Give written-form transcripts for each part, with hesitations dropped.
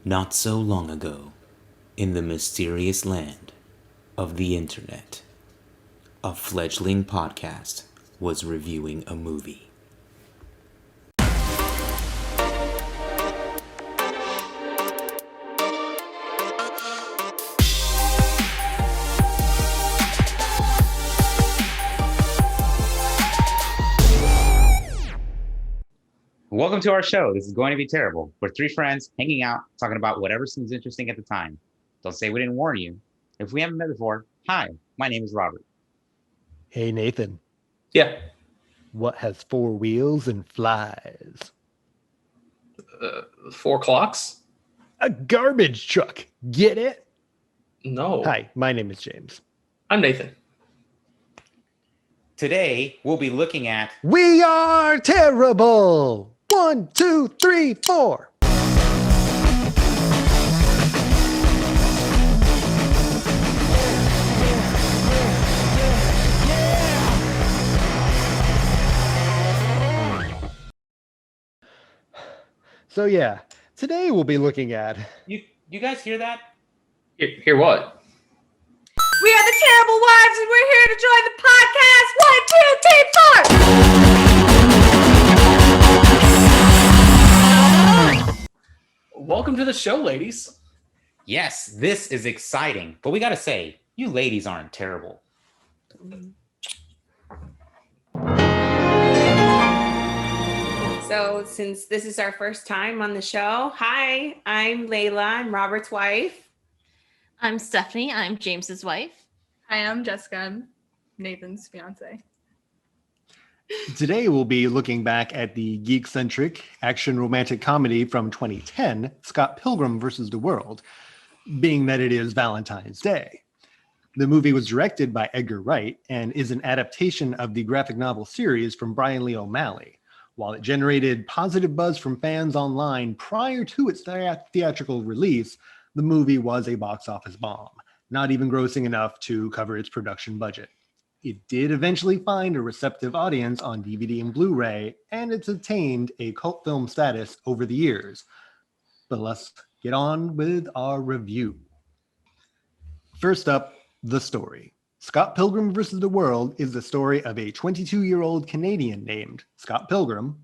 Not so long ago, in the mysterious land of the internet, a fledgling podcast was reviewing a movie. Welcome to our show. This is going to be terrible. We're three friends hanging out, talking about whatever seems interesting at the time. Don't say we didn't warn you. If we haven't met before, hi, my name is Robert. Hey, Nathan. Yeah. What has four wheels and flies? 4 clocks? A garbage truck. Get it? No. Hi, my name is James. I'm Nathan. Today, we'll be looking at We Are Terrible! 1, 2, 3, 4. So yeah, today we'll be looking at... You guys hear that? Hear what? We are the Terrible Wives, and we're here to join the podcast. 1, 2, 3, 4. Welcome to the show, ladies. Yes, this is exciting. But we gotta say, you ladies aren't terrible. So, since this is our first time on the show, hi, I'm Layla. I'm Robert's wife. I'm Stephanie. I'm James's wife. Hi, I'm Jessica. I'm Nathan's fiance. Today we'll be looking back at the geek-centric action romantic comedy from 2010, Scott Pilgrim vs. the World, being that it is Valentine's Day. The movie was directed by Edgar Wright and is an adaptation of the graphic novel series from Brian Lee O'Malley. While it generated positive buzz from fans online prior to its theatrical release, the movie was a box office bomb, not even grossing enough to cover its production budget. It did eventually find a receptive audience on DVD and Blu-ray, and it's attained a cult film status over the years. But let's get on with our review. First up, the story. Scott Pilgrim vs. the World is the story of a 22-year-old Canadian named Scott Pilgrim,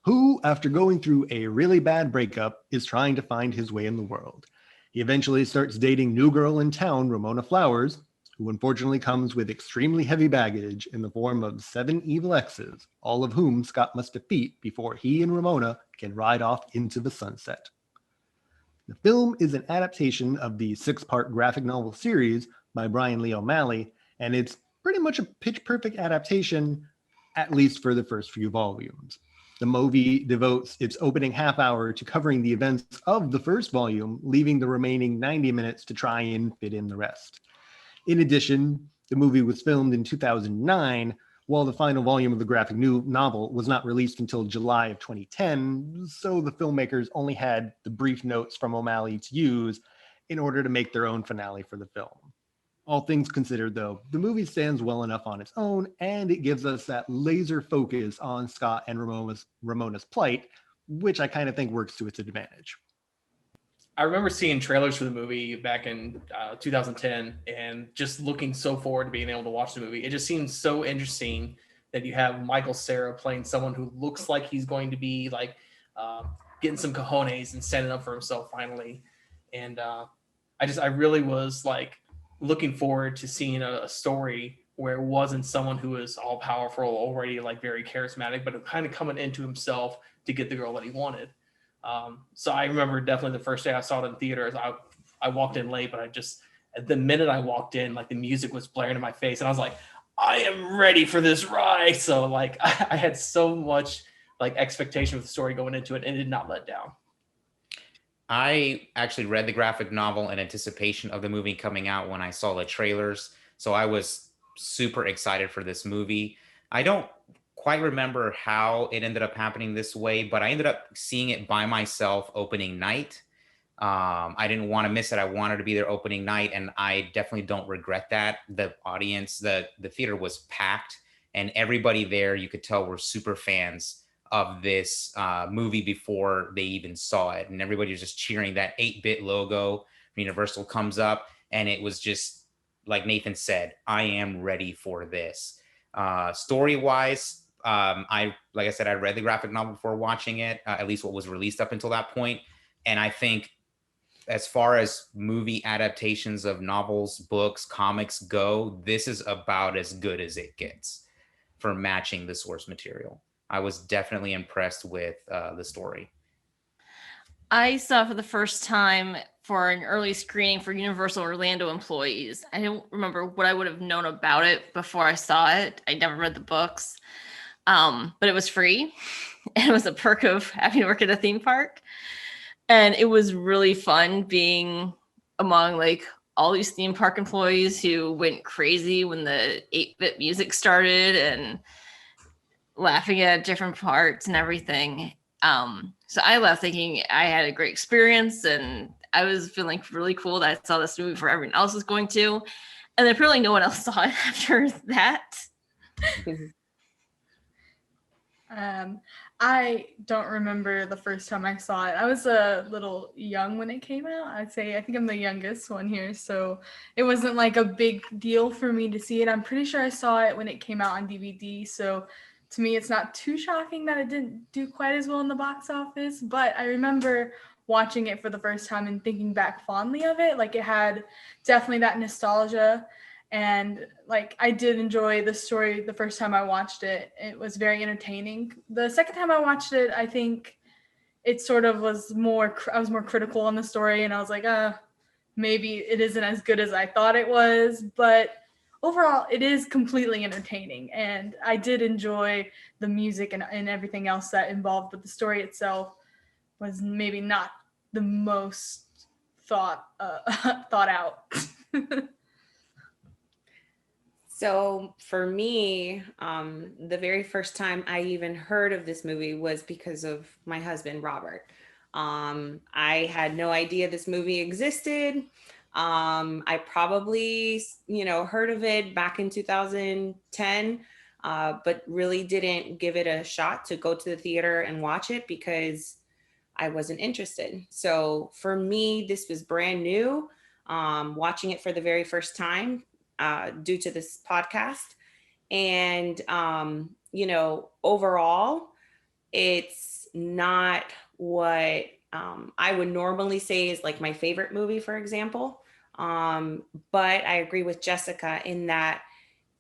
who, after going through a really bad breakup, is trying to find his way in the world. He eventually starts dating new girl in town, Ramona Flowers, who unfortunately comes with extremely heavy baggage in the form of 7 evil exes, all of whom Scott must defeat before he and Ramona can ride off into the sunset. The film is an adaptation of the 6-part graphic novel series by Brian Lee O'Malley, and it's pretty much a pitch-perfect adaptation, at least for the first few volumes. The movie devotes its opening half hour to covering the events of the first volume, leaving the remaining 90 minutes to try and fit in the rest. In addition, the movie was filmed in 2009, while the final volume of the graphic novel was not released until July of 2010, so the filmmakers only had the brief notes from O'Malley to use in order to make their own finale for the film. All things considered, though, the movie stands well enough on its own, and it gives us that laser focus on Scott and Ramona's plight, which I kind of think works to its advantage. I remember seeing trailers for the movie back in 2010 and just looking so forward to being able to watch the movie. It just seems so interesting that you have Michael Cera playing someone who looks like he's going to be like getting some cojones and standing up for himself finally. And I really was like looking forward to seeing a story where it wasn't someone who was all powerful, already like very charismatic, but kind of coming into himself to get the girl that he wanted. So I remember definitely the first day I saw it in theaters, I walked in late, but the minute I walked in, like the music was blaring in my face and I was like, I am ready for this ride. So like I had so much like expectation with the story going into it and it did not let down. I actually read the graphic novel in anticipation of the movie coming out when I saw the trailers. So I was super excited for this movie. I don't quite remember how it ended up happening this way, but I ended up seeing it by myself opening night. I didn't want to miss it. I wanted to be there opening night, and I definitely don't regret that. The audience, the theater was packed, and everybody there, you could tell, were super fans of this movie before they even saw it. And everybody was just cheering. That 8-bit logo from Universal comes up, and it was just, like Nathan said, I am ready for this. Story-wise, like I said, I read the graphic novel before watching it, at least what was released up until that point. And I think as far as movie adaptations of novels, books, comics go, this is about as good as it gets for matching the source material. I was definitely impressed with the story. I saw it for the first time for an early screening for Universal Orlando employees. I don't remember what I would have known about it before I saw it. I never read the books, but it was free. And it was a perk of having to work at a theme park. And it was really fun being among like all these theme park employees who went crazy when the 8-bit music started and laughing at different parts and everything. So I left thinking I had a great experience, and I was feeling really cool that I saw this movie before everyone else was going to. And apparently no one else saw it after that. I don't remember the first time I saw it. I was a little young when it came out. I think I'm the youngest one here, so it wasn't like a big deal for me to see it. I'm pretty sure I saw it when it came out on DVD, so to me it's not too shocking that it didn't do quite as well in the box office, but I remember watching it for the first time and thinking back fondly of it. Like, it had definitely that nostalgia. And like, I did enjoy the story the first time I watched it. It was very entertaining. The second time I watched it, I think it sort of was I was more critical on the story, and I was like, maybe it isn't as good as I thought it was. But overall, it is completely entertaining. And I did enjoy the music and everything else that involved, but the story itself was maybe not the most thought out. So for me, the very first time I even heard of this movie was because of my husband, Robert. I had no idea this movie existed. I probably, heard of it back in 2010, but really didn't give it a shot to go to the theater and watch it because I wasn't interested. So for me, this was brand new. Watching it for the very first time, due to this podcast. And, overall, it's not what I would normally say is like my favorite movie, for example. But I agree with Jessica in that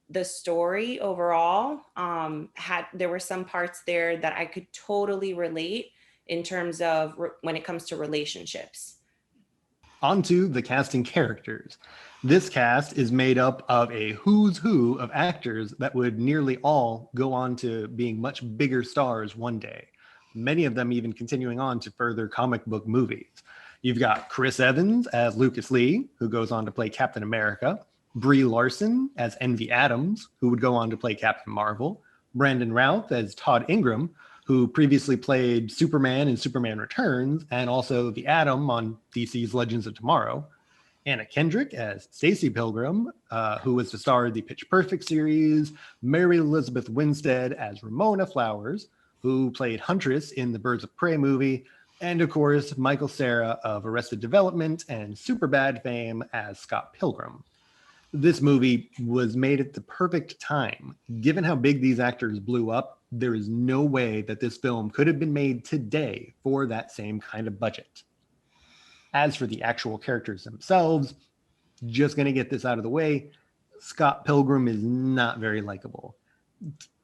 the story overall there were some parts there that I could totally relate in terms of when it comes to relationships. On to the casting characters. This cast is made up of a who's who of actors that would nearly all go on to being much bigger stars one day. Many of them even continuing on to further comic book movies. You've got Chris Evans as Lucas Lee, who goes on to play Captain America. Brie Larson as Envy Adams, who would go on to play Captain Marvel. Brandon Routh as Todd Ingram, who previously played Superman in Superman Returns and also the Atom on DC's Legends of Tomorrow. Anna Kendrick as Stacey Pilgrim, who was the star of the Pitch Perfect series. Mary Elizabeth Winstead as Ramona Flowers, who played Huntress in the Birds of Prey movie. And of course, Michael Cera of Arrested Development and Superbad fame as Scott Pilgrim. This movie was made at the perfect time. Given how big these actors blew up, there is no way that this film could have been made today for that same kind of budget. As for the actual characters themselves, just going to get this out of the way, Scott Pilgrim is not very likable.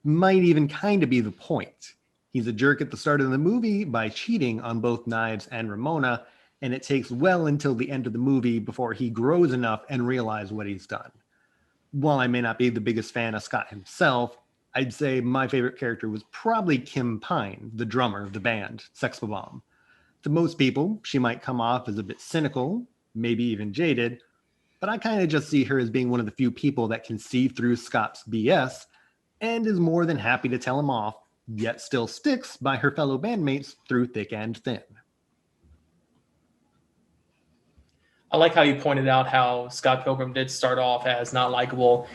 Might even kind of be the point. He's a jerk at the start of the movie by cheating on both Knives and Ramona, and it takes well until the end of the movie before he grows enough and realizes what he's done. While I may not be the biggest fan of Scott himself, I'd say my favorite character was probably Kim Pine, the drummer of the band, Sex Bob-omb. To most people, she might come off as a bit cynical, maybe even jaded, but I kind of just see her as being one of the few people that can see through Scott's BS and is more than happy to tell him off, yet still sticks by her fellow bandmates through thick and thin. I like how you pointed out how Scott Pilgrim did start off as not likable,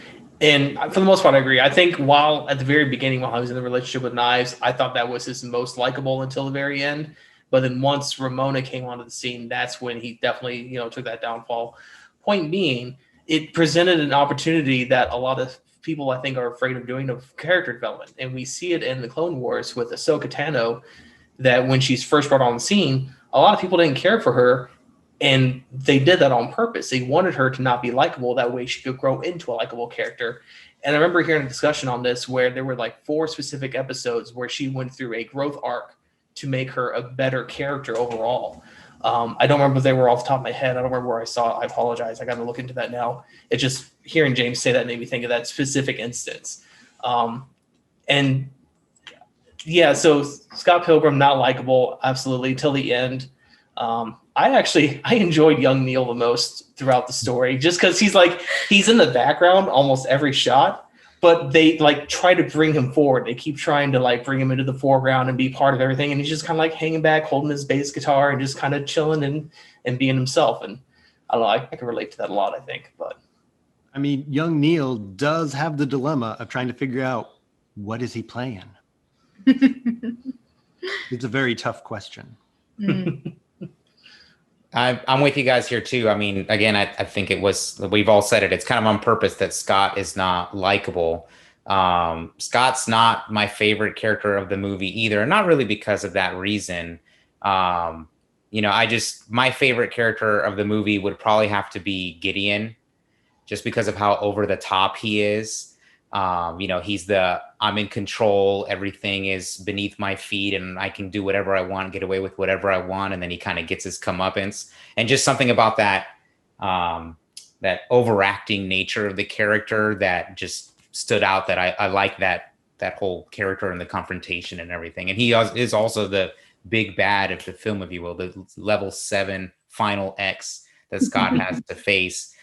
And for the most part, I agree. I think while at the very beginning, while I was in the relationship with Knives, I thought that was his most likable until the very end. But then once Ramona came onto the scene, that's when he definitely, took that downfall. Point being, it presented an opportunity that a lot of people, I think, are afraid of doing of character development. And we see it in the Clone Wars with Ahsoka Tano, that when she's first brought on the scene, a lot of people didn't care for her. And they did that on purpose. They wanted her to not be likable. That way she could grow into a likable character. And I remember hearing a discussion on this where there were like 4 specific episodes where she went through a growth arc to make her a better character overall. I don't remember if they were off the top of my head. I don't remember where I saw it. I apologize. I got to look into that now. It just hearing James say that made me think of that specific instance. And yeah, so Scott Pilgrim, not likable, absolutely, till the end. I enjoyed young Neil the most throughout the story, just because he's in the background almost every shot, but they like try to bring him forward. They keep trying to like bring him into the foreground and be part of everything, and he's just kind of like hanging back, holding his bass guitar, and just kind of chilling and being himself. And I don't know, I can relate to that a lot, I think. But I mean, young Neil does have the dilemma of trying to figure out what is he playing. It's a very tough question. I'm with you guys here too. I mean, again, I think we've all said it. It's kind of on purpose that Scott is not likable. Scott's not my favorite character of the movie either. Not really because of that reason. My favorite character of the movie would probably have to be Gideon, just because of how over the top he is. He's I'm in control. Everything is beneath my feet and I can do whatever I want, get away with whatever I want. And then he kind of gets his comeuppance, and just something about that overacting nature of the character that just stood out, that I like that whole character and the confrontation and everything. And he is also the big bad of the film, if you will, the level 7 final X that Scott has to face.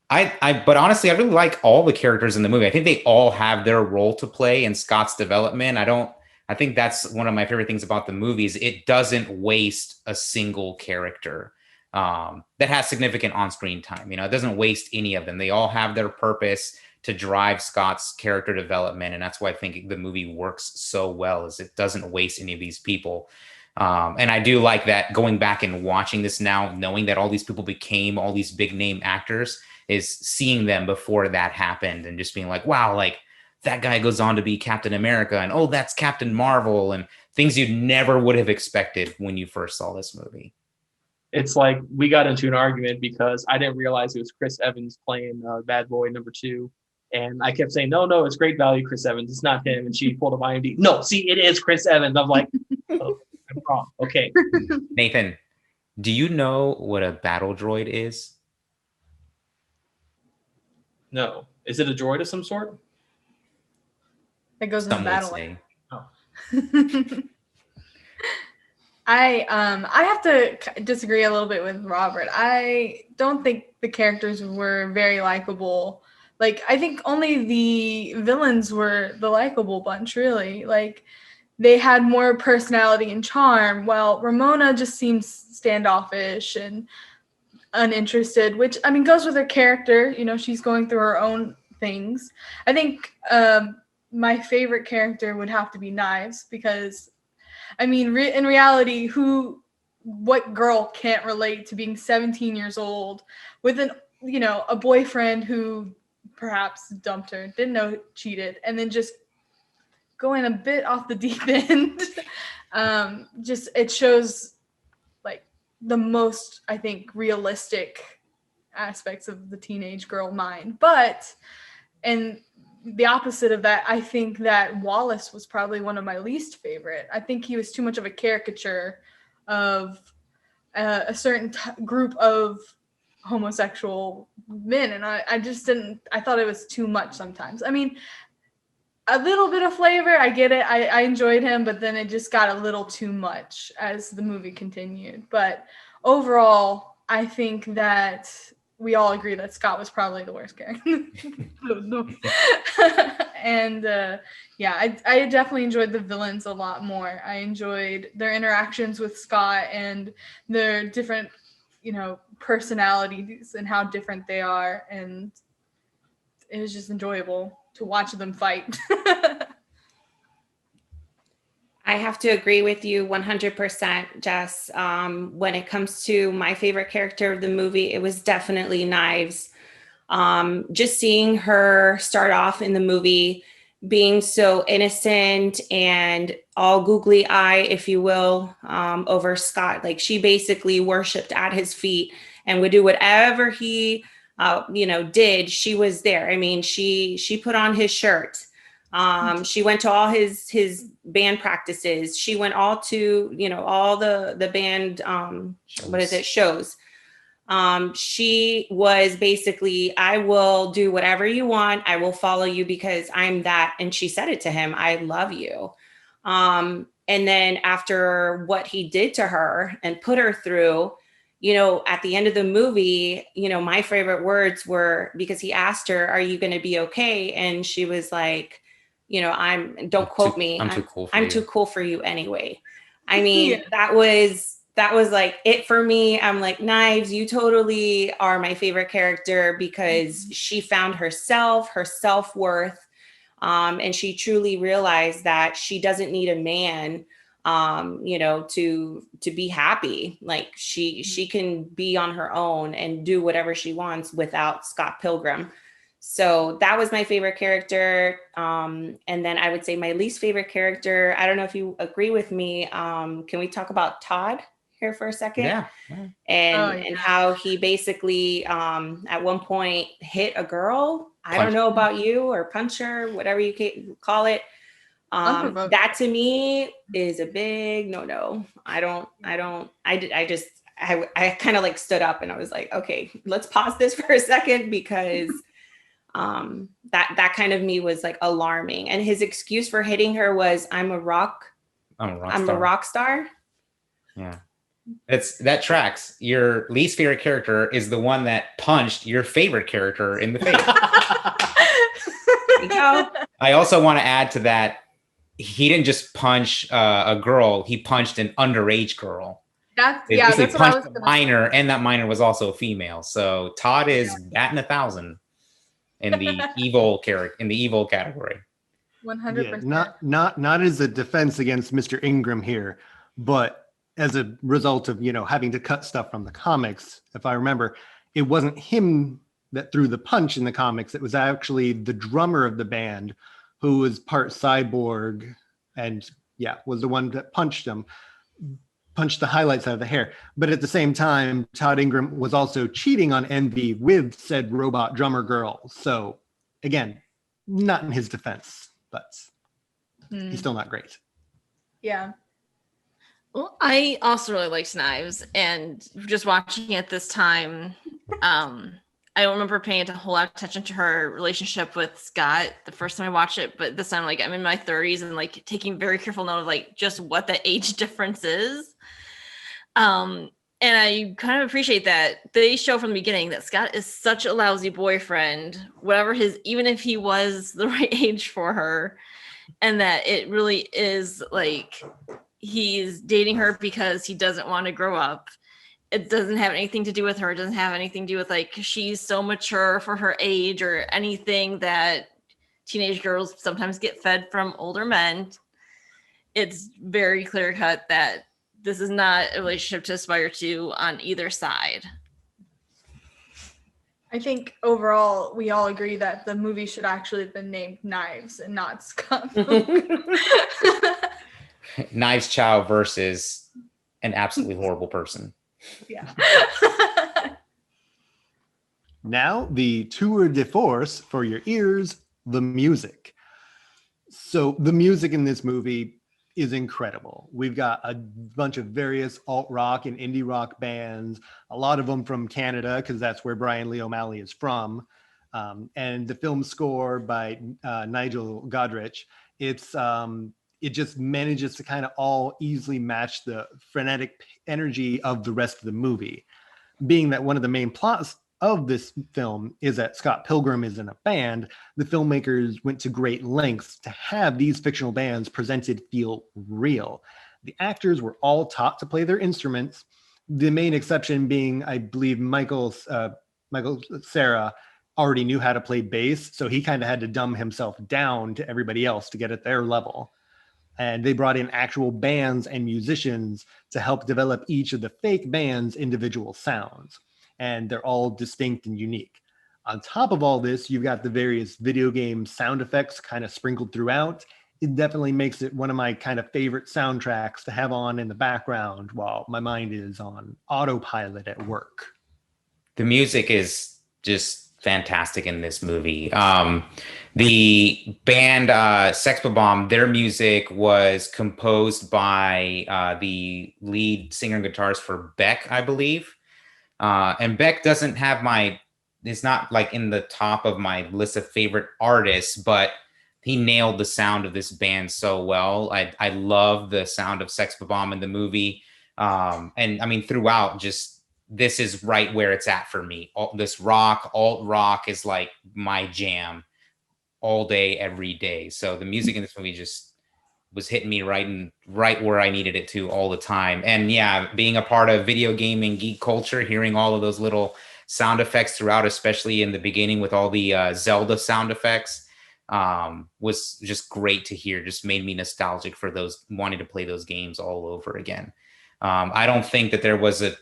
But honestly, I really like all the characters in the movie. I think they all have their role to play in Scott's development. I think that's one of my favorite things about the movies. It doesn't waste a single character that has significant on-screen time. It doesn't waste any of them. They all have their purpose to drive Scott's character development. And that's why I think the movie works so well, is it doesn't waste any of these people. And I do like that, going back and watching this now, knowing that all these people became all these big name actors, is seeing them before that happened and just being like, wow, like that guy goes on to be Captain America, and oh, that's Captain Marvel, and things you never would have expected when you first saw this movie. it's like we got into an argument because I didn't realize it was Chris Evans playing Bad Boy number 2. And I kept saying, no, it's great value, Chris Evans. It's not him. And she pulled up IMDb. No, see, it is Chris Evans. I'm like, oh, I'm wrong. Okay. Nathan, do you know what a battle droid is? No. Is it a droid of some sort? That goes into battle. Say. Oh. I have to disagree a little bit with Robert. I don't think the characters were very likable. Like, I think only the villains were the likable bunch, really. Like, they had more personality and charm, while Ramona just seems standoffish and uninterested, which, I mean, goes with her character. She's going through her own things. I think my favorite character would have to be Knives, because, I mean, in reality, what girl can't relate to being 17 years old with a boyfriend who perhaps dumped her, didn't know, cheated, and then just going a bit off the deep end. It shows like the most, I think, realistic aspects of the teenage girl mind. And the opposite of that, I think that Wallace was probably one of my least favorite. I think he was too much of a caricature of a certain group of homosexual men, and I just didn't. I thought it was too much sometimes. I mean, a little bit of flavor, I get it. I enjoyed him, but then it just got a little too much as the movie continued. But overall, I think that we all agree that Scott was probably the worst character. And I definitely enjoyed the villains a lot more. I enjoyed their interactions with Scott and their different, personalities and how different they are. And it was just enjoyable to watch them fight. I have to agree with you 100%, Jess. When it comes to my favorite character of the movie, it was definitely Knives. Just seeing her start off in the movie being so innocent and all googly eye, if you will, over Scott. Like she basically worshipped at his feet and would do whatever he, did. She was there. I mean, she put on his shirt. She went to all his band practices. She went all to, all the band, shows. She was basically, I will do whatever you want. I will follow you because I'm that. And she said it to him, I love you. And then after what he did to her and put her through, at the end of the movie, my favorite words were, because he asked her, are you going to be okay? And she was like, don't quote me. I'm too cool for I'm you. too cool for you anyway. I mean, that was like it for me. I'm like, Knives, you totally are my favorite character because she found herself, her self-worth. And she truly realized that she doesn't need a man, to be happy. Like she can be on her own and do whatever she wants without Scott Pilgrim. So that was my favorite character. And then I would say my least favorite character, I don't know if you agree with me. Can we talk about Todd here for a second? Yeah. And how he basically at one point hit a girl. I don't know about you, or punch her, whatever you can call it. That to me is a big no. I kind of like stood up and I was like, okay, let's pause this for a second, because that kind of me was like alarming. And his excuse for hitting her was, I'm a rock star. Yeah. That tracks. Your least favorite character is the one that punched your favorite character in the face. I also want to add to that, he didn't just punch a girl, he punched an underage girl. That's what I was a minor, and that minor was also female. So Todd is batting 1,000 in the evil category. 100%. Not as a defense against Mr. Ingram here, but as a result of having to cut stuff from the comics. If I remember, it wasn't him that threw the punch in the comics. It was actually the drummer of the band, who was part cyborg, and was the one that punched the highlights out of the hair. But at the same time, Todd Ingram was also cheating on Envy with said robot drummer girl. So again, not in his defense, but he's still not great. Yeah. Well, I also really liked Knives, and just watching it this time, I don't remember paying a whole lot of attention to her relationship with Scott the first time I watched it, but this time, like, I'm in my 30s and like taking very careful note of like just what the age difference is. And I kind of appreciate that they show from the beginning that Scott is such a lousy boyfriend, even if he was the right age for her, and that it really is like he's dating her because he doesn't want to grow up. It doesn't have anything to do with her. It doesn't have anything to do with like she's so mature for her age or anything that teenage girls sometimes get fed from older men. It's very clear cut that this is not a relationship to aspire to on either side. I think overall we all agree that the movie should actually have been named Knives and not Scott. Knives Chow versus an absolutely horrible person. Yeah. Now, the tour de force for your ears, the music. So the music in this movie is incredible. We've got a bunch of various alt rock and indie rock bands, a lot of them from Canada, because that's where Brian Lee O'Malley is from. And the film score by Nigel Godrich, it just manages to kind of all easily match the frenetic energy of the rest of the movie. Being that one of the main plots of this film is that Scott Pilgrim is in a band, the filmmakers went to great lengths to have these fictional bands presented feel real. The actors were all taught to play their instruments, the main exception being, I believe, Michael Cera already knew how to play bass, so he kind of had to dumb himself down to everybody else to get at their level. And they brought in actual bands and musicians to help develop each of the fake bands' individual sounds. And they're all distinct and unique. On top of all this, you've got the various video game sound effects kind of sprinkled throughout. It definitely makes it one of my kind of favorite soundtracks to have on in the background while my mind is on autopilot at work. The music is just fantastic in this movie. The band Sex Bob-omb, their music was composed by the lead singer and guitarist for Beck, I believe. And Beck doesn't have it's not like in the top of my list of favorite artists, but he nailed the sound of this band so well. I love the sound of Sex Bob-omb in the movie. And I mean, throughout, just this is right where it's at for me. This alt rock is like my jam all day, every day. So the music in this movie just was hitting me right where I needed it to all the time. And yeah, being a part of video gaming geek culture, hearing all of those little sound effects throughout, especially in the beginning with all the Zelda sound effects, was just great to hear. Just made me nostalgic for those, wanting to play those games all over again. I don't think that there was a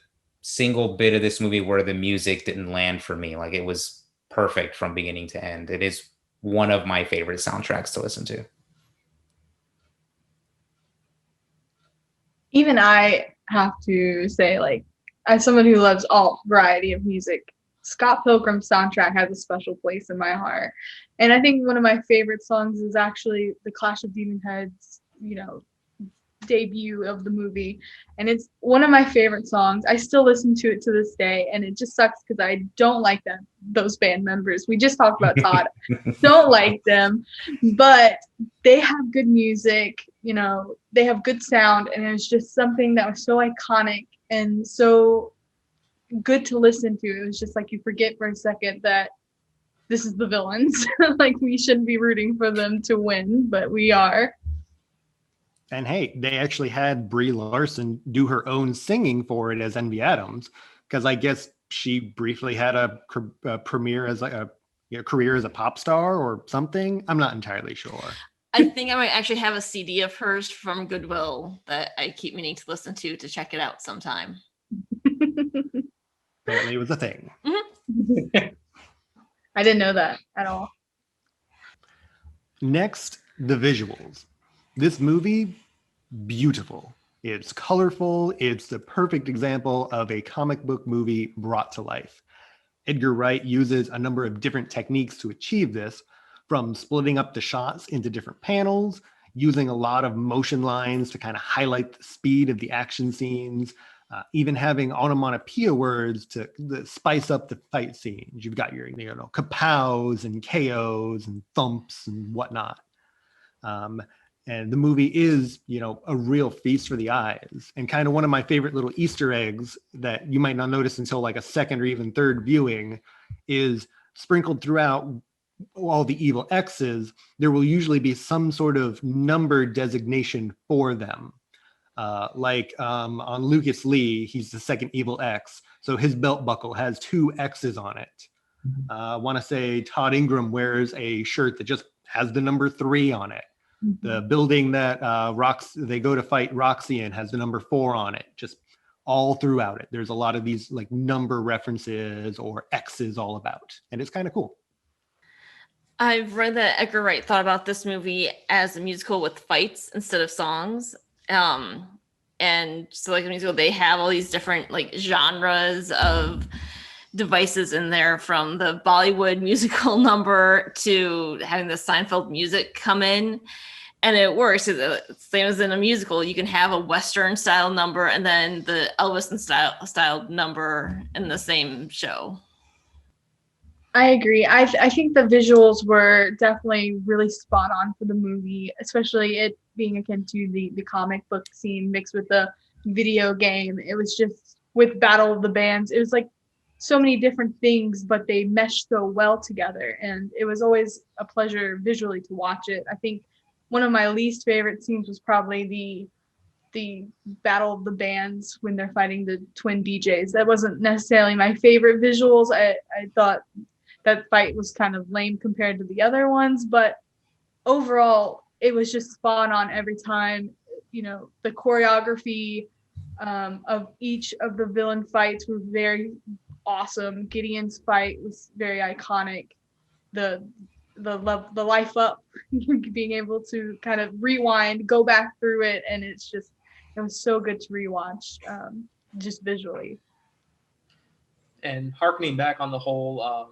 single bit of this movie where the music didn't land for me. Like, it was perfect from beginning to end. It is one of my favorite soundtracks to listen to. Even I have to say, like, as someone who loves all variety of music, Scott Pilgrim's soundtrack has a special place in my heart. And I think one of my favorite songs is actually the Clash of Demon Heads, debut of the movie, and it's one of my favorite songs. I still listen to it to this day, and it just sucks because I don't like those band members. We just talked about Todd. Don't like them, but they have good music, they have good sound, and it was just something that was so iconic and so good to listen to. It was just like you forget for a second that this is the villains. Like, we shouldn't be rooting for them to win, but we are. And hey, they actually had Brie Larson do her own singing for it as Envy Adams, because I guess she briefly had a premiere as a career as a pop star or something. I'm not entirely sure. I think I might actually have a CD of hers from Goodwill that I keep meaning to listen to check it out sometime. Apparently it was a thing. Mm-hmm. I didn't know that at all. Next, the visuals. This movie, beautiful. It's colorful. It's the perfect example of a comic book movie brought to life. Edgar Wright uses a number of different techniques to achieve this, from splitting up the shots into different panels, using a lot of motion lines to kind of highlight the speed of the action scenes, even having onomatopoeia words to spice up the fight scenes. You've got your kapows and KOs and thumps and whatnot. And the movie is, a real feast for the eyes, and kind of one of my favorite little Easter eggs that you might not notice until like a second or even third viewing is sprinkled throughout all the evil Exes. There will usually be some sort of number designation for them. On Lucas Lee, he's the second evil X. So his belt buckle has 2 X's on it. I want to say Todd Ingram wears a shirt that just has the number 3 on it. The building that they go to fight Roxy in has the number 4 on it, just all throughout it. There's a lot of these like number references or X's all about, and it's kind of cool. I've read that Edgar Wright thought about this movie as a musical with fights instead of songs. And so like a musical, they have all these different like genres of devices in there, from the Bollywood musical number to having the Seinfeld music come in, and it works. Same as in a musical, you can have a Western style number and then the Elvis style number in the same show. I agree. I think the visuals were definitely really spot on for the movie, especially it being akin to the comic book scene mixed with the video game. It was just with Battle of the Bands. It was like so many different things, but they meshed so well together, and it was always a pleasure visually to watch it. I think one of my least favorite scenes was probably the Battle of the Bands when they're fighting the twin BJs. That wasn't necessarily my favorite visuals. I thought that fight was kind of lame compared to the other ones, but overall it was just spot on every time. You know, the choreography of each of the villain fights were very awesome. Gideon's fight was very iconic. The life up, being able to kind of rewind, go back through it, and it was so good to rewatch, just visually. And harkening back on the whole,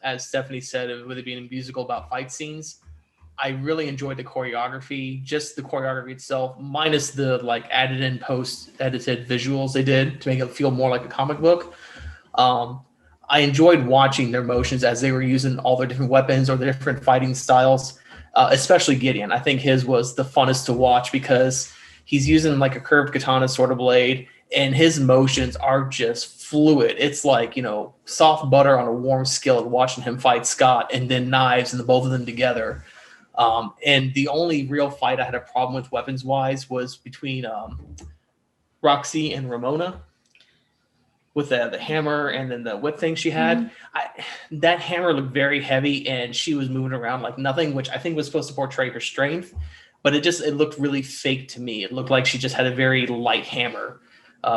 as Stephanie said, with it being a musical about fight scenes, I really enjoyed the choreography, just the choreography itself, minus the like added in post edited visuals they did to make it feel more like a comic book. I enjoyed watching their motions as they were using all their different weapons or the different fighting styles, especially Gideon. I think his was the funnest to watch because he's using like a curved katana sort of blade, and his motions are just fluid. It's like, you know, soft butter on a warm skillet watching him fight Scott, and then knives and the both of them together. And the only real fight I had a problem with weapons wise was between Roxy and Ramona with the hammer and then the whip thing she had. That hammer looked very heavy and she was moving around like nothing, which I think was supposed to portray her strength, but it looked really fake to me. It looked like she just had a very light hammer.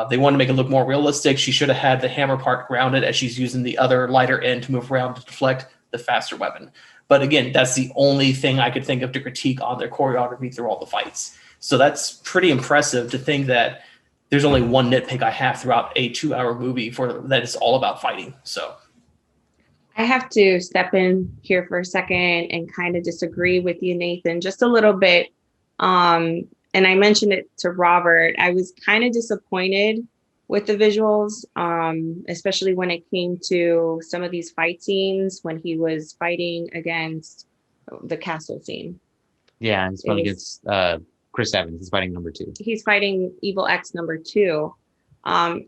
They wanted to make it look more realistic. She should have had the hammer part grounded as she's using the other lighter end to move around to deflect the faster weapon. But again, that's the only thing I could think of to critique on their choreography through all the fights. So that's pretty impressive to think that there's only one nitpick I have throughout a 2-hour movie for that it's all about fighting. So I have to step in here for a second and kind of disagree with you, Nathan, just a little bit. And I mentioned it to Robert. I was kind of disappointed with the visuals, especially when it came to some of these fight scenes when he was fighting against the castle scene. Yeah, and it's fighting against Chris Evans. He's fighting number 2. He's fighting Evil X number 2.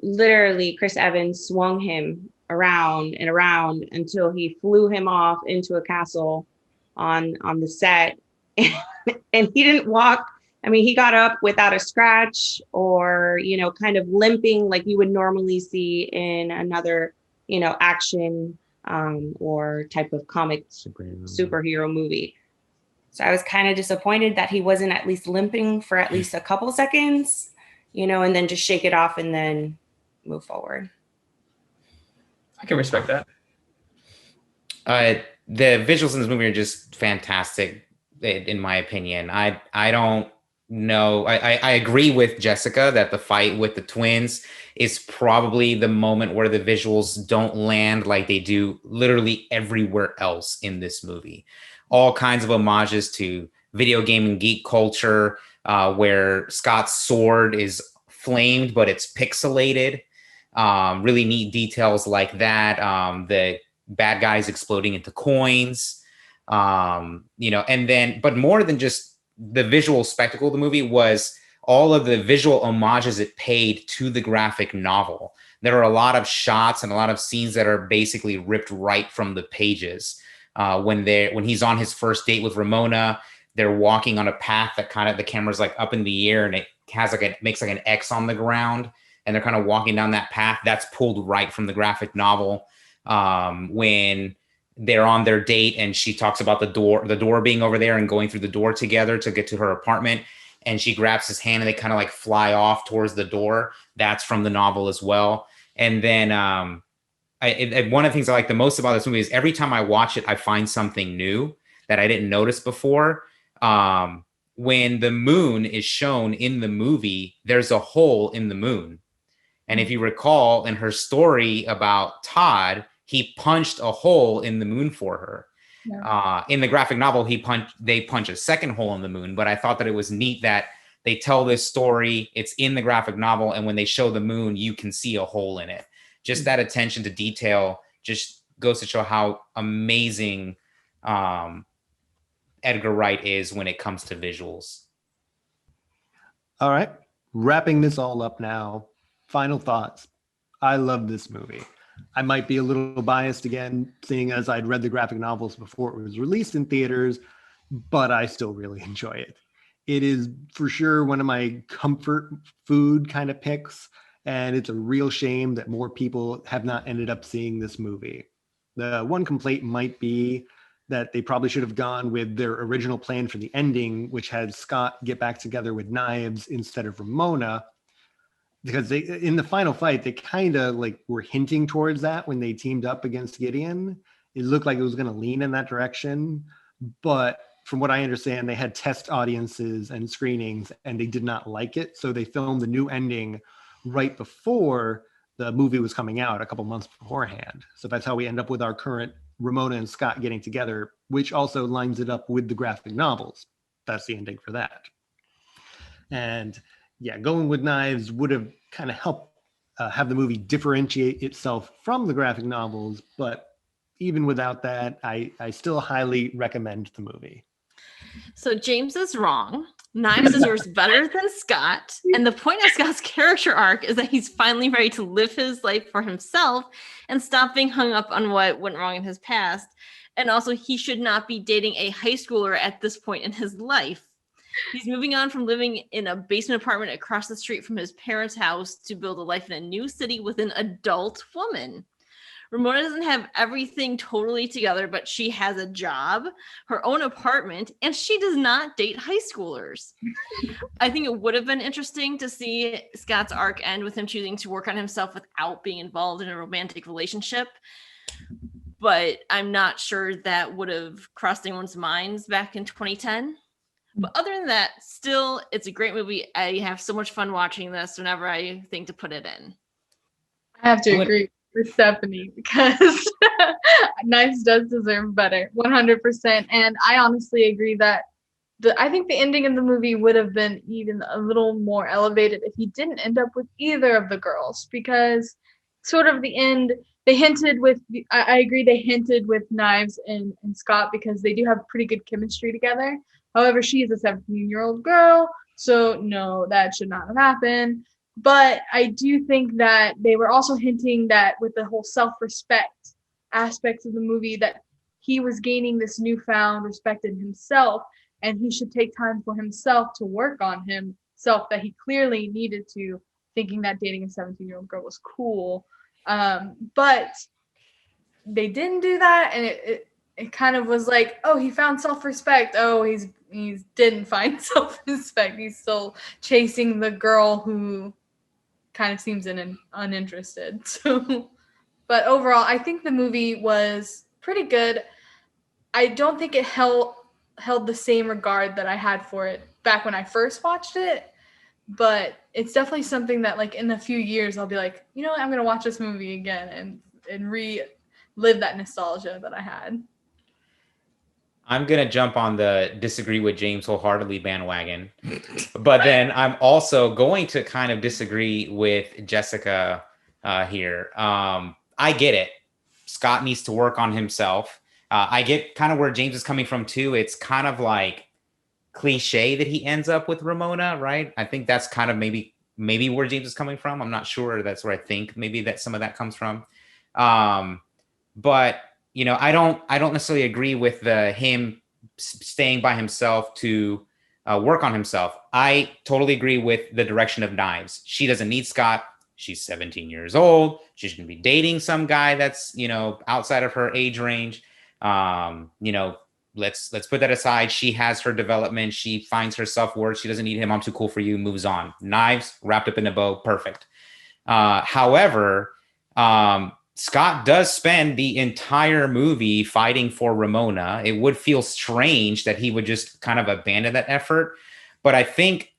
Literally, Chris Evans swung him around and around until he flew him off into a castle on the set. And he didn't walk. I mean, he got up without a scratch or, you know, kind of limping like you would normally see in another, you know, action or type of comic superhero movie. So I was kind of disappointed that he wasn't at least limping for at least a couple seconds, you know, and then just shake it off and then move forward. I can respect that. The visuals in this movie are just fantastic, in my opinion. I don't know. I agree with Jessica that the fight with the twins is probably the moment where the visuals don't land like they do literally everywhere else in this movie. All kinds of homages to video game and geek culture, where Scott's sword is flamed, but it's pixelated. Really neat details like that. The bad guys exploding into coins, you know, and then, but more than just the visual spectacle of the movie was all of the visual homages it paid to the graphic novel. There are a lot of shots and a lot of scenes that are basically ripped right from the pages. When he's on his first date with Ramona, they're walking on a path that kind of the camera's like up in the air and it has like makes like an X on the ground, and they're kind of walking down that path. That's pulled right from the graphic novel. When they're on their date and she talks about the door being over there and going through the door together to get to her apartment, and she grabs his hand and they kind of like fly off towards the door. That's from the novel as well. And then one of the things I like the most about this movie is every time I watch it, I find something new that I didn't notice before. When the moon is shown in the movie, there's a hole in the moon. And if you recall in her story about Todd, he punched a hole in the moon for her. Yeah. In the graphic novel, they punch a second hole in the moon. But I thought that it was neat that they tell this story. It's in the graphic novel. And when they show the moon, you can see a hole in it. Just that attention to detail just goes to show how amazing Edgar Wright is when it comes to visuals. All right. Wrapping this all up now. Final thoughts. I love this movie. I might be a little biased again, seeing as I'd read the graphic novels before it was released in theaters, but I still really enjoy it. It is for sure one of my comfort food kind of picks, and it's a real shame that more people have not ended up seeing this movie. The one complaint might be that they probably should have gone with their original plan for the ending, which had Scott get back together with Knives instead of Ramona, because they, in the final fight, they kind of like were hinting towards that when they teamed up against Gideon. It looked like it was going to lean in that direction, but from what I understand, they had test audiences and screenings and they did not like it. So they filmed the new ending right before the movie was coming out, a couple months beforehand. So that's how we end up with our current Ramona and Scott getting together, which also lines it up with the graphic novels. That's the ending for that. And yeah, going with Knives would have kind of helped have the movie differentiate itself from the graphic novels. But even without that, I still highly recommend the movie. So James is wrong. Knives deserves better than Scott. And the point of Scott's character arc is that he's finally ready to live his life for himself and stop being hung up on what went wrong in his past. And also, he should not be dating a high schooler at this point in his life. He's moving on from living in a basement apartment across the street from his parents' house to build a life in a new city with an adult woman. Ramona doesn't have everything totally together, but she has a job, her own apartment, and she does not date high schoolers. I think it would have been interesting to see Scott's arc end with him choosing to work on himself without being involved in a romantic relationship. But I'm not sure that would have crossed anyone's minds back in 2010. But other than that, still, it's a great movie. I have so much fun watching this whenever I think to put it in. I have to agree with Stephanie because Knives does deserve better, 100%. And I honestly agree that I think the ending of the movie would have been even a little more elevated if he didn't end up with either of the girls, because sort of the end, they hinted with, I agree, they hinted with Knives and Scott because they do have pretty good chemistry together. However, she is a 17-year-old girl, so no, that should not have happened. But I do think that they were also hinting that with the whole self-respect aspects of the movie, that he was gaining this newfound respect in himself, and he should take time for himself to work on himself that he clearly needed to, thinking that dating a 17-year-old girl was cool. But they didn't do that, and it kind of was like, oh, he found self-respect. Oh, he didn't find self-respect. He's still chasing the girl who kind of seems uninterested. So, but overall, I think the movie was pretty good. I don't think it held the same regard that I had for it back when I first watched it, but it's definitely something that, like, in a few years I'll be like, you know what, I'm gonna watch this movie again and relive that nostalgia that I had. I'm going to jump on the disagree with James wholeheartedly bandwagon, but then I'm also going to kind of disagree with Jessica here. I get it. Scott needs to work on himself. I get kind of where James is coming from too. It's kind of like cliche that he ends up with Ramona, right? I think that's kind of maybe where James is coming from. I'm not sure. That's where I think maybe that some of that comes from. But you know, I don't necessarily agree with him staying by himself to work on himself. I totally agree with the direction of Knives. She doesn't need Scott. She's 17 years old. She's going to be dating some guy that's, you know, outside of her age range. You know, let's put that aside. She has her development. She finds her self-worth. She doesn't need him. I'm too cool for you. Moves on. Knives wrapped up in a bow. Perfect. However, Scott does spend the entire movie fighting for Ramona. It would feel strange that he would just kind of abandon that effort. But I think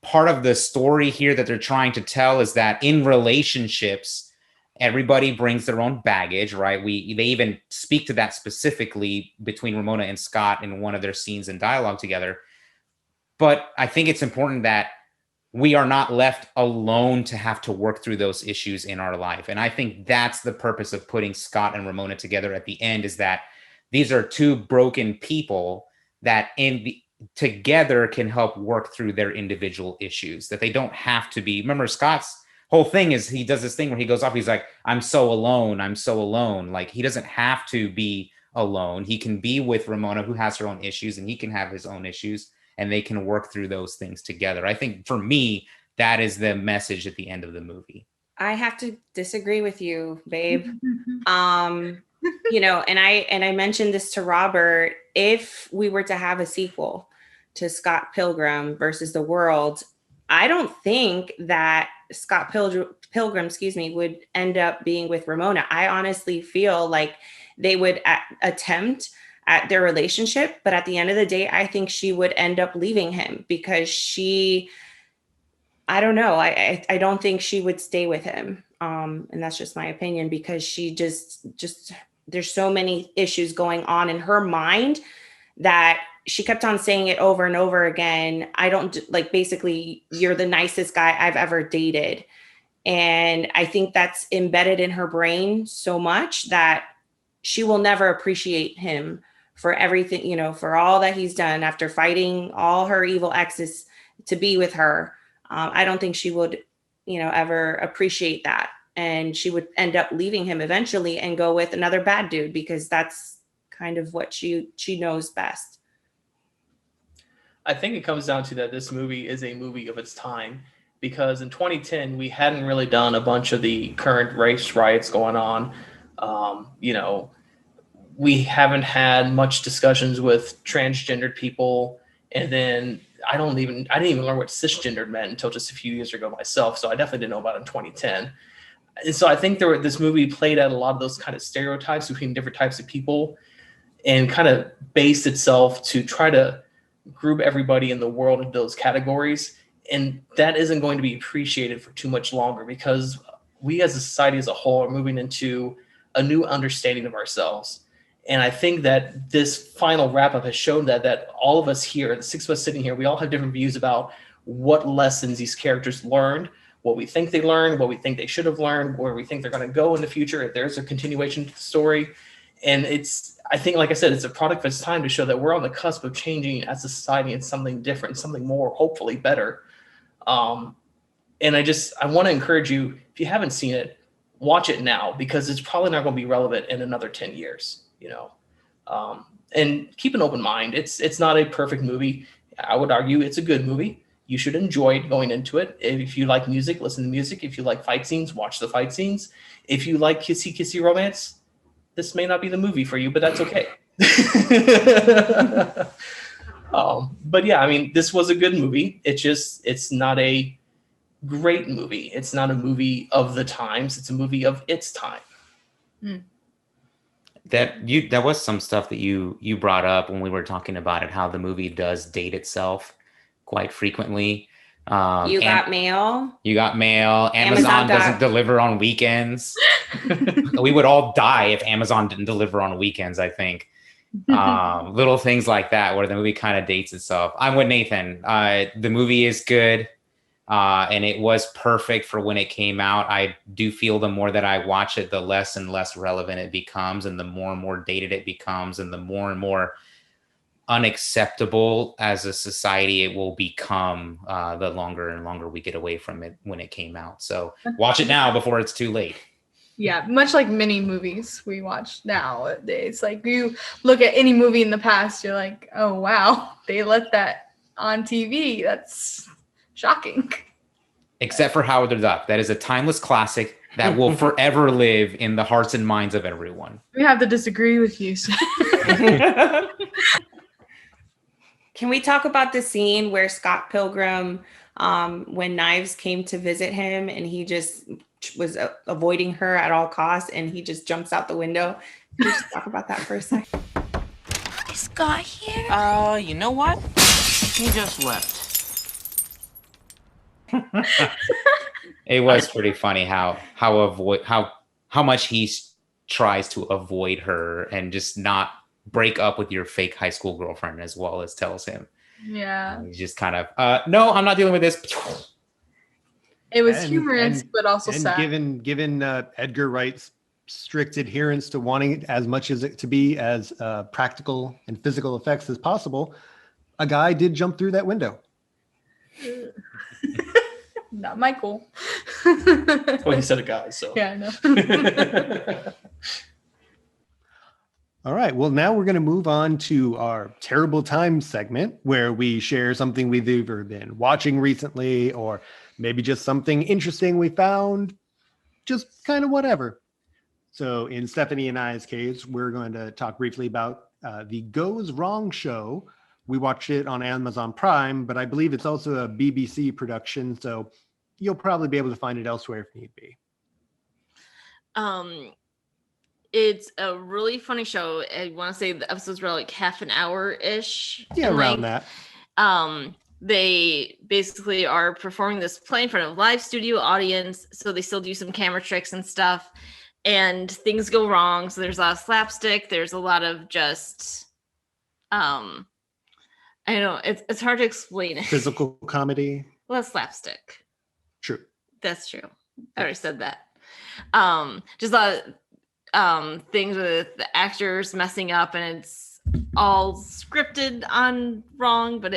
part of the story here that they're trying to tell is that in relationships, everybody brings their own baggage, right? They even speak to that specifically between Ramona and Scott in one of their scenes in dialogue together. But I think it's important that we are not left alone to have to work through those issues in our life. And I think that's the purpose of putting Scott and Ramona together at the end, is that these are two broken people that together can help work through their individual issues, that they don't have to be. Remember, Scott's whole thing is he does this thing where he goes off. He's like, I'm so alone. I'm so alone. Like, he doesn't have to be alone. He can be with Ramona, who has her own issues, and he can have his own issues, and they can work through those things together. I think for me, that is the message at the end of the movie. I have to disagree with you, babe. And I mentioned this to Robert, if we were to have a sequel to Scott Pilgrim versus the World, I don't think that Scott Pilgrim, would end up being with Ramona. I honestly feel like they would attempt at their relationship, but at the end of the day, I think she would end up leaving him because I don't know. I don't think she would stay with him. And that's just my opinion because she just there's so many issues going on in her mind that she kept on saying it over and over again. I don't like, basically, you're the nicest guy I've ever dated. And I think that's embedded in her brain so much that she will never appreciate him for everything, for all that he's done after fighting all her evil exes to be with her. I don't think she would, ever appreciate that. And she would end up leaving him eventually and go with another bad dude because that's kind of what she knows best. I think it comes down to that this movie is a movie of its time because in 2010, we hadn't really done a bunch of the current race riots going on. We haven't had much discussions with transgendered people. And then I didn't even learn what cisgendered meant until just a few years ago myself. So I definitely didn't know about it in 2010. And so I think this movie played at a lot of those kind of stereotypes between different types of people and kind of based itself to try to group everybody in the world into those categories. And that isn't going to be appreciated for too much longer because we as a society as a whole are moving into a new understanding of ourselves. And I think that this final wrap up has shown that all of us here, the six of us sitting here, we all have different views about what lessons these characters learned, what we think they learned, what we think they should have learned, where we think they're going to go in the future, if there's a continuation to the story. And I think, like I said, it's a product of its time to show that we're on the cusp of changing as a society into something different, something more, hopefully better. And I want to encourage you, if you haven't seen it, watch it now because it's probably not going to be relevant in another 10 years. And keep an open mind. It's not a perfect movie. I would argue it's a good movie. You should enjoy it going into it. If you like music, listen to music. If you like fight scenes, watch the fight scenes. If you like kissy romance, this may not be the movie for you, but that's okay. But yeah, I mean, this was a good movie. It's not a great movie. It's not a movie of the times. It's a movie of its time. Mm. That was some stuff that you brought up when we were talking about it, how the movie does date itself quite frequently. You got mail. Amazon doesn't deliver on weekends. We would all die if Amazon didn't deliver on weekends, I think. Little things like that where the movie kind of dates itself. I'm with Nathan. The movie is good. And it was perfect for when it came out. I do feel the more that I watch it, the less and less relevant it becomes, and the more and more dated it becomes, and the more and more unacceptable as a society it will become the longer and longer we get away from it when it came out. So watch it now before it's too late. Yeah, much like many movies we watch nowadays. Like you look at any movie in the past, you're like, oh wow, they let that on TV. That's shocking. Except for Howard the Duck. That is a timeless classic that will forever live in the hearts and minds of everyone. We have to disagree with you. Can we talk about the scene where Scott Pilgrim, when Knives came to visit him and he just was avoiding her at all costs and he just jumps out the window? Can we just talk about that for a second? Is Scott here? You know what? He just left. It was pretty funny how much he tries to avoid her and just not break up with your fake high school girlfriend as well as tells him. Yeah. He's just kind of, no, I'm not dealing with this. It was humorous, but also sad. Given Edgar Wright's strict adherence to wanting as much as it to be as practical and physical effects as possible, a guy did jump through that window. Not Michael. Well, he said a guy, so. Yeah, I know. All right. Well, now we're going to move on to our terrible times segment where we share something we've either been watching recently or maybe just something interesting we found, just kind of whatever. So in Stephanie and I's case, we're going to talk briefly about the Goes Wrong show. We watched it on Amazon Prime, but I believe it's also a BBC production, so you'll probably be able to find it elsewhere if need be. It's a really funny show. I want to say the episodes were like half an hour-ish. Yeah, in around length. that. They basically are performing this play in front of a live studio audience, so they still do some camera tricks and stuff, and things go wrong. So there's a lot of slapstick. There's a lot of just, I don't know. It's hard to explain it. Physical comedy. Well, that's slapstick. True. That's true. I already said that. Just a lot of things with the actors messing up, and it's all scripted on wrong, but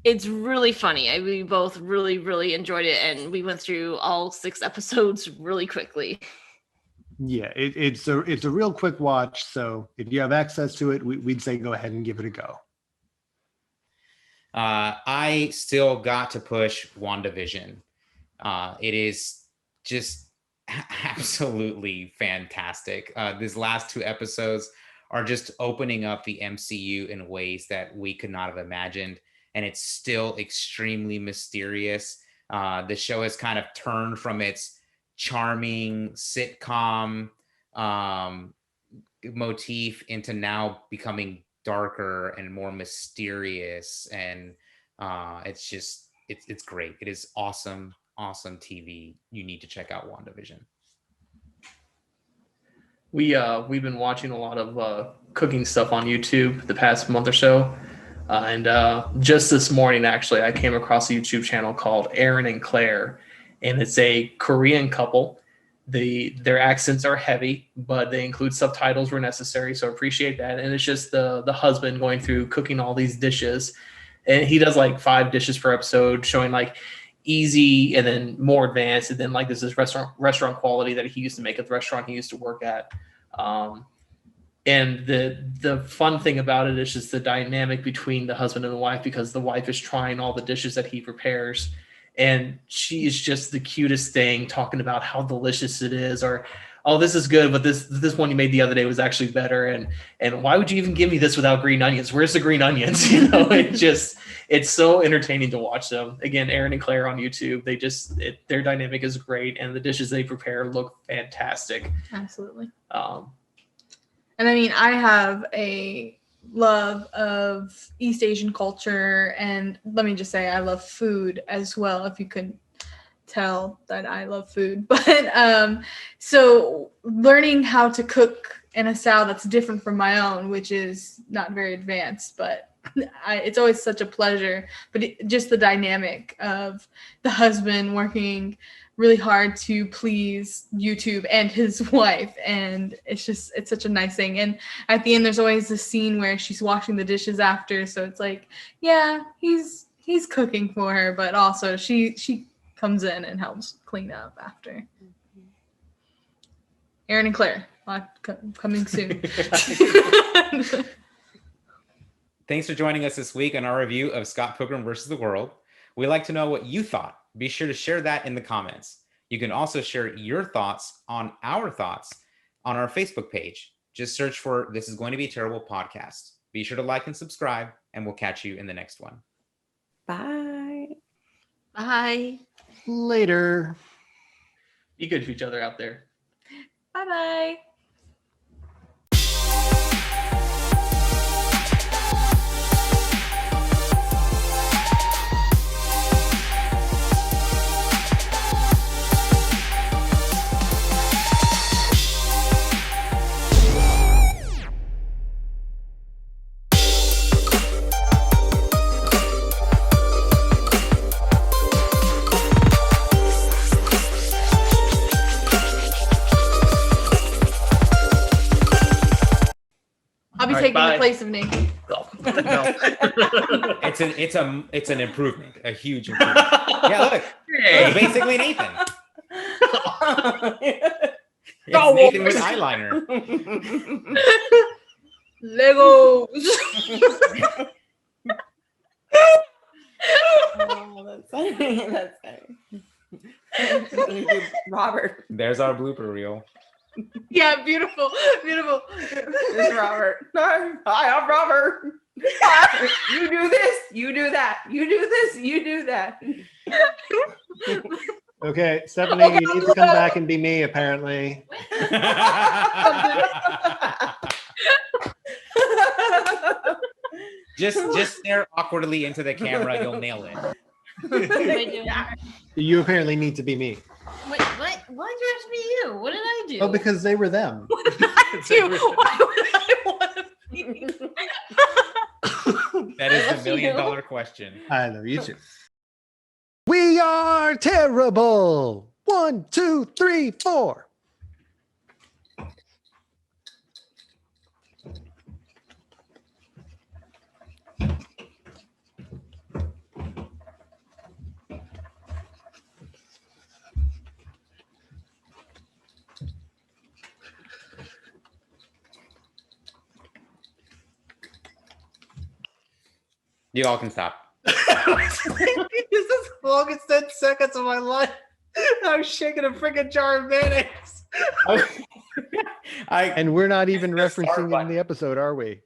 it's really funny. We both really enjoyed it, and we went through all 6 episodes really quickly. Yeah, it's a real quick watch. So if you have access to it, we'd say go ahead and give it a go. I still got to push WandaVision. It is just absolutely fantastic. These last 2 episodes are just opening up the MCU in ways that we could not have imagined. And it's still extremely mysterious. The show has kind of turned from its charming sitcom motif into now becoming darker and more mysterious. And it's great. It is awesome TV. You need to check out WandaVision. We've been watching a lot of cooking stuff on YouTube the past month or so. And just this morning, actually, I came across a YouTube channel called Aaron and Claire, and it's a Korean couple. Their accents are heavy, but they include subtitles where necessary, so appreciate that. And it's just the husband going through cooking all these dishes, and he does like 5 dishes per episode, showing like easy and then more advanced, and then like this is restaurant quality that he used to make at the restaurant he used to work at. And the fun thing about it is just the dynamic between the husband and the wife, because the wife is trying all the dishes that he prepares, and she is just the cutest thing, talking about how delicious it is, or, oh, this is good, but this one you made the other day was actually better, and why would you even give me this without green onions? Where's the green onions? You know, it's so entertaining to watch them. Again, Aaron and Claire on YouTube, their dynamic is great, and the dishes they prepare look fantastic. Absolutely. And I mean, I have a love of East Asian culture, and let me just say I love food as well, if you couldn't tell that I love food. But so learning how to cook in a style that's different from my own, which is not very advanced, but it's always such a pleasure. But just the dynamic of the husband working really hard to please YouTube and his wife, and it's such a nice thing. And at the end there's always this scene where she's washing the dishes after, so it's like, yeah, he's cooking for her, but also she comes in and helps clean up after. Aaron and Claire, coming soon. Thanks for joining us this week on our review of Scott Pilgrim vs. the World. We'd like to know what you thought. Be sure to share that in the comments. You can also share your thoughts on our Facebook page. Just search for This Is Going to Be a Terrible Podcast. Be sure to like and subscribe, and we'll catch you in the next one. Bye. Bye. Later. Be good to each other out there. Bye-bye. I'll be taking the place of Nikki. Oh, no. It's an improvement, a huge improvement. Yeah, look, it's basically Nathan. It's Nathan with eyeliner. Legos. Oh, that's funny. That's funny. Robert. There's our blooper reel. Yeah, beautiful, beautiful. It's Robert. Hi, I'm Robert. You do this, you do that, you do this, you do that. Okay, Stephanie, you need to come back and be me, apparently. Just stare awkwardly into the camera. You'll nail it. What am I doing? You apparently need to be me. Wait, what? Why do you have to be you? What did I do? Oh, because they were them. Why would I want to be? That is the $1 million question. I love you too. We are terrible. 1, 2, 3, 4. You all can stop. This is the longest 10 seconds of my life. I was shaking a freaking jar of mayonnaise. And we're not even referencing in the episode, are we?